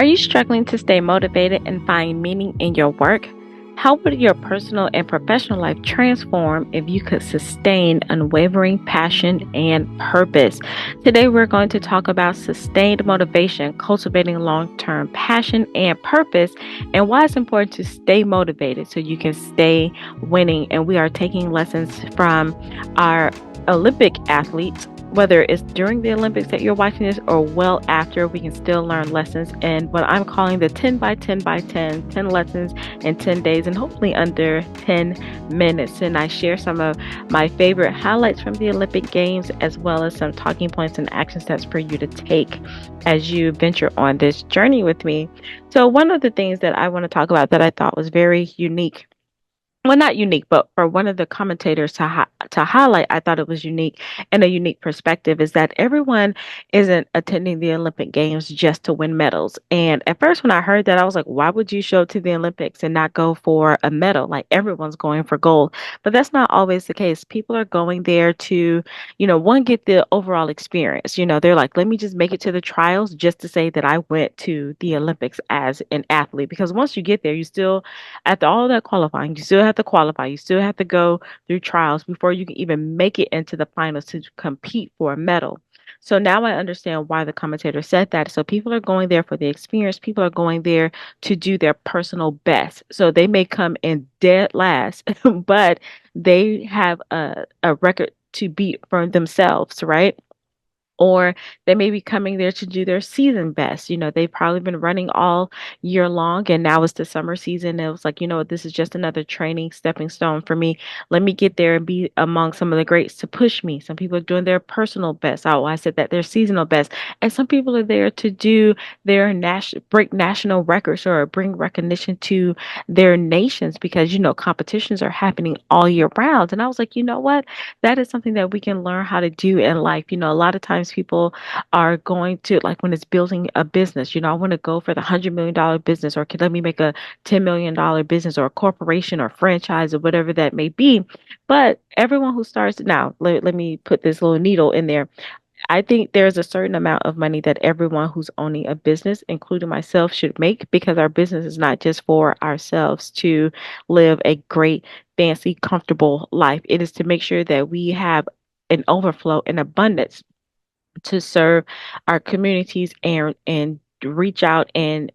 Are you struggling to stay motivated and find meaning in your work? How would your personal and professional life transform if you could sustain unwavering passion and purpose? Today, we're going to talk about sustained motivation, cultivating long term passion and purpose, and why it's important to stay motivated so you can stay winning. And we are taking lessons from our Olympic athletes, whether it's during the Olympics that you're watching this or well after, we can still learn lessons and what I'm calling the 10 by 10 by 10, 10 lessons in 10 days and hopefully under 10 minutes. And I share some of my favorite highlights from the Olympic Games as well as some talking points and action steps for you to take as you venture on this journey with me. So, one of the things that I want to talk about that I thought was very unique, well, not unique, but for one of the commentators to highlight, I thought it was unique and a unique perspective is that everyone isn't attending the Olympic Games just to win medals. And at first, when I heard that, I was like, why would you show up to the Olympics and not go for a medal? Like everyone's going for gold. But that's not always the case. People are going there to, one, get the overall experience. They're like, let me just make it to the trials just to say that I went to the Olympics as an athlete. Because once you get there, you still after all that qualifying, you still have to qualify. You still have to go through trials before you can even make it into the finals to compete for a medal. So now I understand why the commentator said that. So people are going there for the experience. People are going there to do their personal best. So they may come in dead last, but they have a record to beat for themselves, right? Or they may be coming there to do their season best. They've probably been running all year long and now it's the summer season. It was like, this is just another training stepping stone for me. Let me get there and be among some of the greats to push me. Some people are doing their personal best. Oh, I said that their seasonal best. And some people are there to do their break national records or bring recognition to their nations because, competitions are happening all year round. And I was like, you know what? That is something that we can learn how to do in life. A lot of times people are going to, like when it's building a business, I want to go for the $100 million business, or can let me make a $10 million business or a corporation or franchise or whatever that may be. But everyone who starts now, let me put this little needle in there. I think there's a certain amount of money that everyone who's owning a business, including myself, should make because our business is not just for ourselves to live a great, fancy, comfortable life. It is to make sure that we have an overflow and abundance to serve our communities and reach out and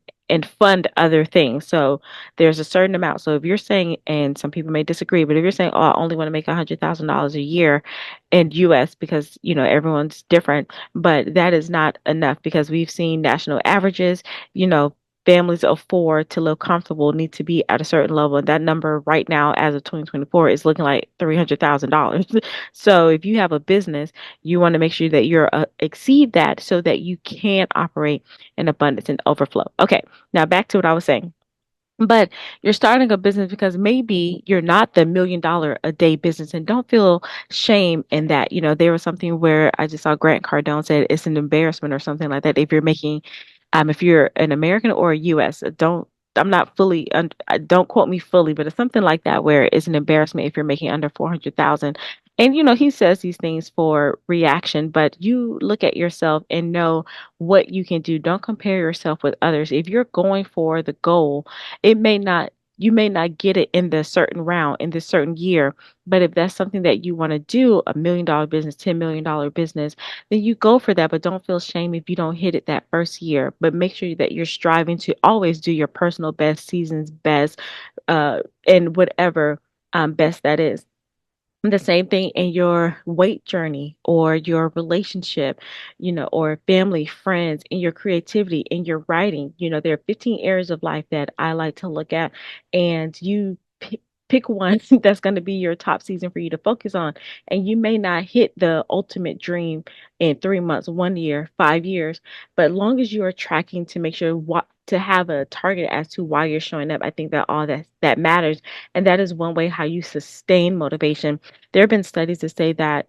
fund other things. So there's a certain amount. So if you're saying, and some people may disagree, but if you're saying, oh, I only want to make $100,000 a year in US because, everyone's different, but that is not enough because we've seen national averages, you know, families of four to live comfortable need to be at a certain level. And that number right now, as of 2024, is looking like $300,000. So if you have a business, you want to make sure that you're exceed that so that you can operate in abundance and overflow. Okay, now back to what I was saying. But you're starting a business because maybe you're not the $1 million a day business and don't feel shame in that. There was something where I just saw Grant Cardone said it's an embarrassment or something like that. If you're an American or a US, I'm not fully, don't quote me fully, but it's something like that where it's an embarrassment if you're making under 400,000. And, he says these things for reaction, but you look at yourself and know what you can do. Don't compare yourself with others. If you're going for the goal, it may not you may not get it in the certain round in this certain year, but if that's something that you want to do, $1 million business, $10 million business, then you go for that. But don't feel shame if you don't hit it that first year. But make sure that you're striving to always do your personal best, season's best, and whatever best that is. The same thing in your weight journey or your relationship, or family, friends, in your creativity, in your writing. There are 15 areas of life that I like to look at, and you pick one that's going to be your top season for you to focus on. And you may not hit the ultimate dream in 3 months, 1 year, 5 years, but long as you are tracking to make sure what to have a target as to why you're showing up, I think that all that matters. And that is one way how you sustain motivation. There have been studies that say that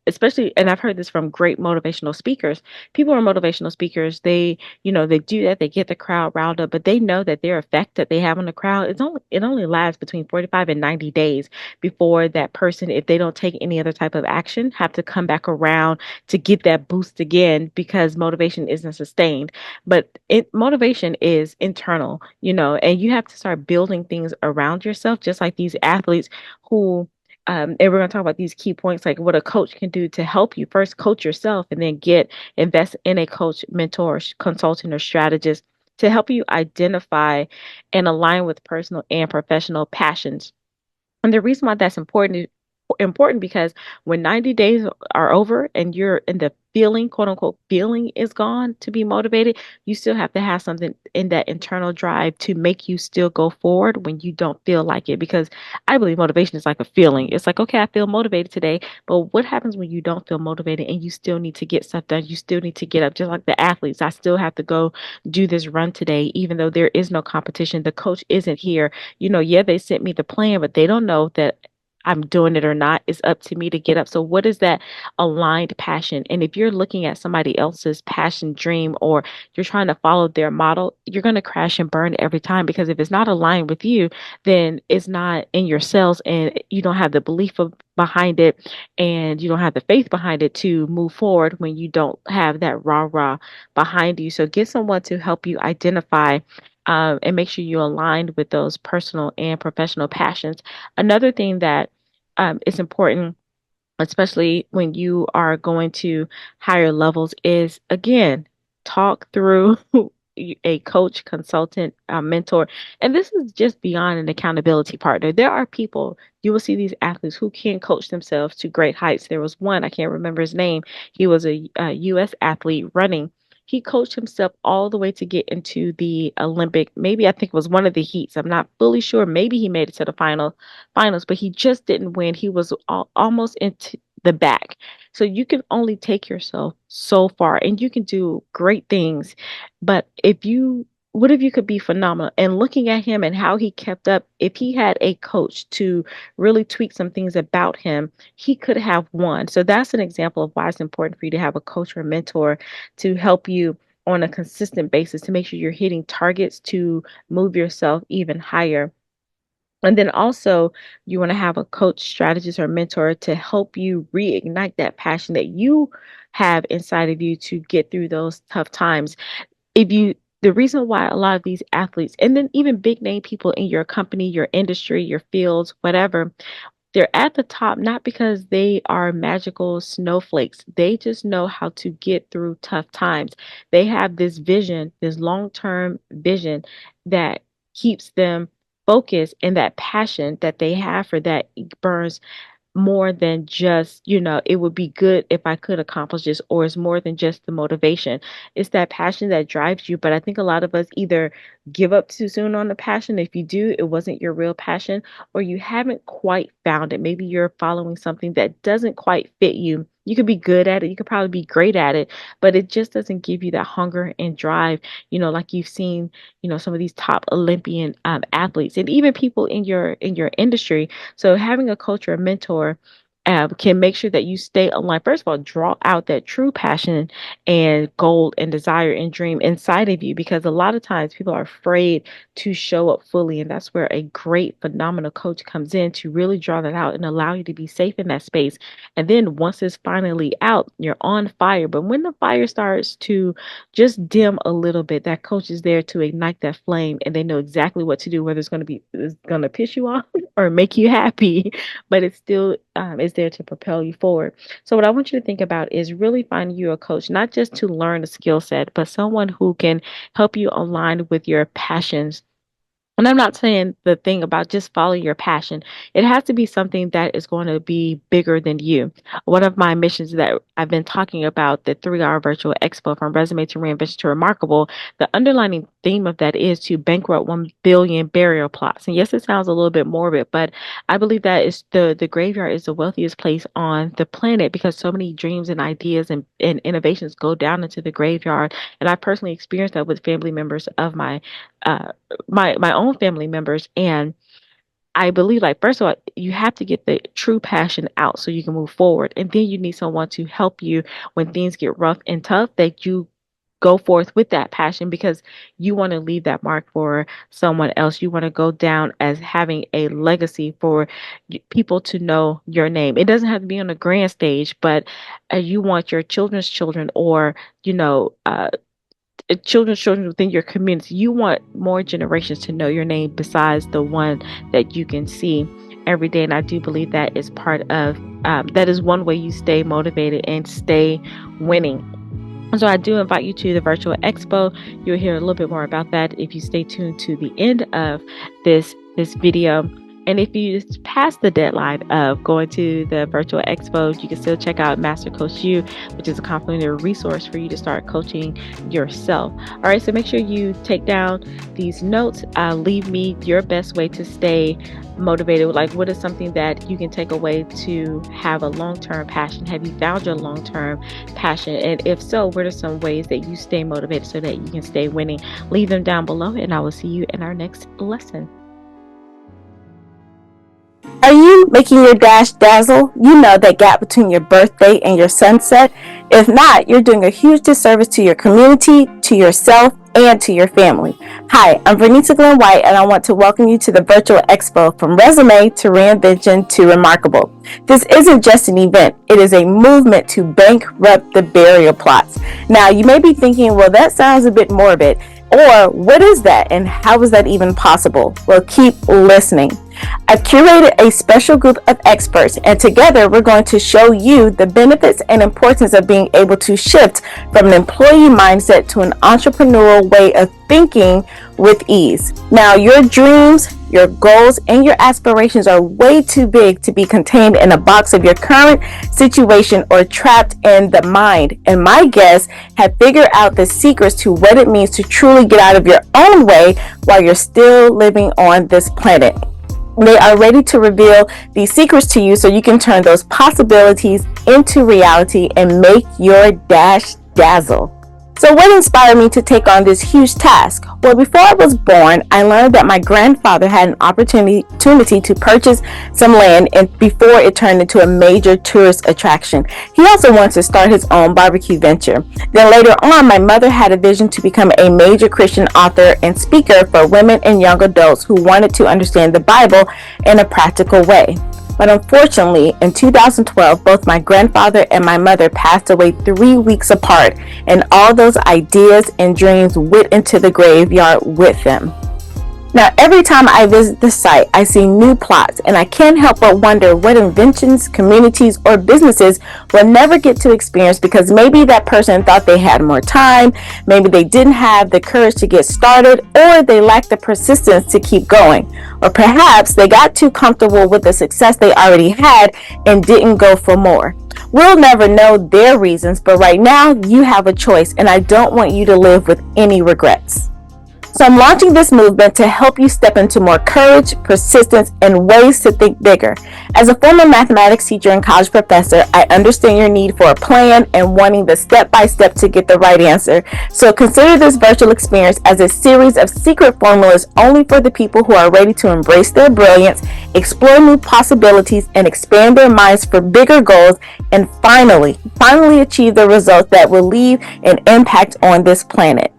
especially, and I've heard this from great motivational speakers. People are motivational speakers. They do that. They get the crowd riled up, but they know that their effect that they have on the crowd, it only lasts between 45 and 90 days before that person, if they don't take any other type of action, have to come back around to get that boost again because motivation isn't sustained. But motivation is internal, and you have to start building things around yourself, just like these athletes who and we're going to talk about these key points, like what a coach can do to help you. First, coach yourself, and then invest in a coach, mentor, consultant, or strategist to help you identify and align with personal and professional passions. And the reason why that's important because when 90 days are over and you're in the feeling, quote unquote, feeling is gone to be motivated, you still have to have something in that internal drive to make you still go forward when you don't feel like it. Because I believe motivation is like a feeling. It's like, okay, I feel motivated today, but what happens when you don't feel motivated and you still need to get stuff done? You still need to get up, just like the athletes. I still have to go do this run today, even though there is no competition. The coach isn't here. Yeah, they sent me the plan, but they don't know that I'm doing it or not. It's up to me to get up. So, what is that aligned passion? And if you're looking at somebody else's passion, dream, or you're trying to follow their model, you're going to crash and burn every time because if it's not aligned with you, then it's not in your cells and you don't have the behind it and you don't have the faith behind it to move forward when you don't have that rah rah behind you. So, get someone to help you identify and make sure you aligned with those personal and professional passions. Another thing that is important, especially when you are going to higher levels, is again, talk through a coach, consultant, mentor. And this is just beyond an accountability partner. There are people, you will see these athletes who can coach themselves to great heights. There was one, I can't remember his name. He was a U.S. athlete running. He coached himself all the way to get into the Olympic. Maybe I think it was one of the heats. I'm not fully sure. Maybe he made it to the finals, but he just didn't win. He was almost into the back. So you can only take yourself so far and you can do great things. But what if you could be phenomenal? And looking at him and how he kept up, if he had a coach to really tweak some things about him, he could have won. So that's an example of why it's important for you to have a coach or mentor to help you on a consistent basis to make sure you're hitting targets to move yourself even higher. And then also, you want to have a coach, strategist, or mentor to help you reignite that passion that you have inside of you to get through those tough times. The reason why a lot of these athletes, and then even big name people in your company, your industry, your fields, whatever, they're at the top not because they are magical snowflakes. They just know how to get through tough times. They have this vision, this long term vision that keeps them focused, and that passion that they have for that burns more than just, it would be good if I could accomplish this, or it's more than just the motivation. It's that passion that drives you. But I think a lot of us either give up too soon on the passion. If you do, it wasn't your real passion, or you haven't quite found it. Maybe you're following something that doesn't quite fit you. You could be good at it, you could probably be great at it, but it just doesn't give you that hunger and drive, like you've seen, some of these top Olympian athletes and even people in your industry. So having a coach or a mentor can make sure that you stay aligned. First of all, draw out that true passion and goal and desire and dream inside of you, because a lot of times people are afraid to show up fully. And that's where a great, phenomenal coach comes in to really draw that out and allow you to be safe in that space. And then once it's finally out, you're on fire. But when the fire starts to just dim a little bit, that coach is there to ignite that flame, and they know exactly what to do, whether it's going to piss you off or make you happy, but it still is there to propel you forward. So, what I want you to think about is really finding you a coach, not just to learn a skill set, but someone who can help you align with your passions. And I'm not saying the thing about just following your passion. It has to be something that is going to be bigger than you. One of my missions that I've been talking about, the 3-hour virtual expo from resume to reinvention to remarkable, the underlining theme of that is to bankrupt 1 billion burial plots. And yes, it sounds a little bit morbid, but I believe that is the graveyard is the wealthiest place on the planet because so many dreams and ideas and innovations go down into the graveyard. And I personally experienced that with family members of my uh, my own family members. And I believe, like, first of all, you have to get the true passion out so you can move forward. And then you need someone to help you when things get rough and tough, that you go forth with that passion, because you want to leave that mark for someone else. You want to go down as having a legacy for people to know your name. It doesn't have to be on a grand stage, but you want your children's children, or, you know, children's children within your community. You want more generations to know your name besides the one that you can see every day. And I do believe that is part of that is one way you stay motivated and stay winning. So I do invite you to the virtual expo. You'll hear a little bit more about that if you stay tuned to the end of this video. And if you pass the deadline of going to the virtual expo, you can still check out Master Coach U, which is a complimentary resource for you to start coaching yourself. All right, so make sure you take down these notes. Leave me your best way to stay motivated. Like, what is something that you can take away to have a long-term passion? Have you found your long-term passion? And if so, what are some ways that you stay motivated so that you can stay winning? Leave them down below, and I will see you in our next lesson. Are you making your dash dazzle? You know, that gap between your birthday and your sunset? If not, you're doing a huge disservice to your community, to yourself, and to your family. Hi, I'm Vernita Glenn White, and I want to welcome you to the Virtual Expo, from resume to reinvention to remarkable. This isn't just an event, it is a movement to bankrupt the burial plots. Now, you may be thinking, well, that sounds a bit morbid, or what is that, and how is that even possible? Well, keep listening. I've curated a special group of experts, and together we're going to show you the benefits and importance of being able to shift from an employee mindset to an entrepreneurial way of thinking with ease. Now, your dreams, your goals, and your aspirations are way too big to be contained in a box of your current situation or trapped in the mind. And my guests have figured out the secrets to what it means to truly get out of your own way while you're still living on this planet. They are ready to reveal these secrets to you so you can turn those possibilities into reality and make your dash dazzle. So what inspired me to take on this huge task? Well, before I was born, I learned that my grandfather had an opportunity to purchase some land, and before it turned into a major tourist attraction. He also wanted to start his own barbecue venture. Then later on, my mother had a vision to become a major Christian author and speaker for women and young adults who wanted to understand the Bible in a practical way. But unfortunately, in 2012, both my grandfather and my mother passed away 3 weeks apart, and all those ideas and dreams went into the graveyard with them. Now, every time I visit the site, I see new plots, and I can't help but wonder what inventions, communities, or businesses will never get to experience because maybe that person thought they had more time, maybe they didn't have the courage to get started, or they lacked the persistence to keep going. Or perhaps they got too comfortable with the success they already had and didn't go for more. We'll never know their reasons, but right now you have a choice, and I don't want you to live with any regrets. So I'm launching this movement to help you step into more courage, persistence, and ways to think bigger. As a former mathematics teacher and college professor, I understand your need for a plan and wanting the step-by-step to get the right answer. So consider this virtual experience as a series of secret formulas only for the people who are ready to embrace their brilliance, explore new possibilities, and expand their minds for bigger goals, and finally achieve the results that will leave an impact on this planet.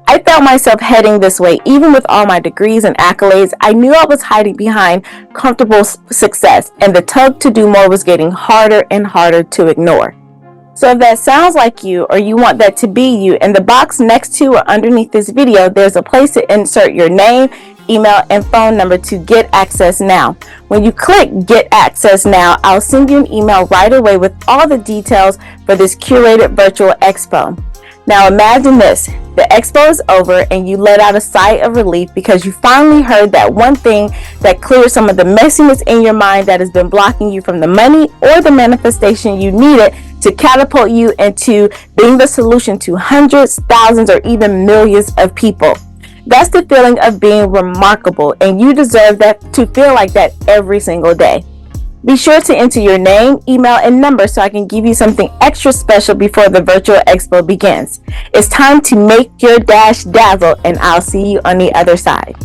I felt myself heading this way. Even with all my degrees and accolades, I knew I was hiding behind comfortable success, and the tug to do more was getting harder and harder to ignore. So if that sounds like you, or you want that to be you, in the box next to or underneath this video, there's a place to insert your name, email, and phone number to get access now. When you click Get Access Now, I'll send you an email right away with all the details for this curated virtual expo. Now imagine this, the expo is over and you let out a sigh of relief because you finally heard that one thing that clears some of the messiness in your mind that has been blocking you from the money or the manifestation you needed to catapult you into being the solution to hundreds, thousands, or even millions of people. That's the feeling of being remarkable, and you deserve that to feel like that every single day. Be sure to enter your name, email, and number so I can give you something extra special before the virtual expo begins. It's time to make your dash dazzle, and I'll see you on the other side.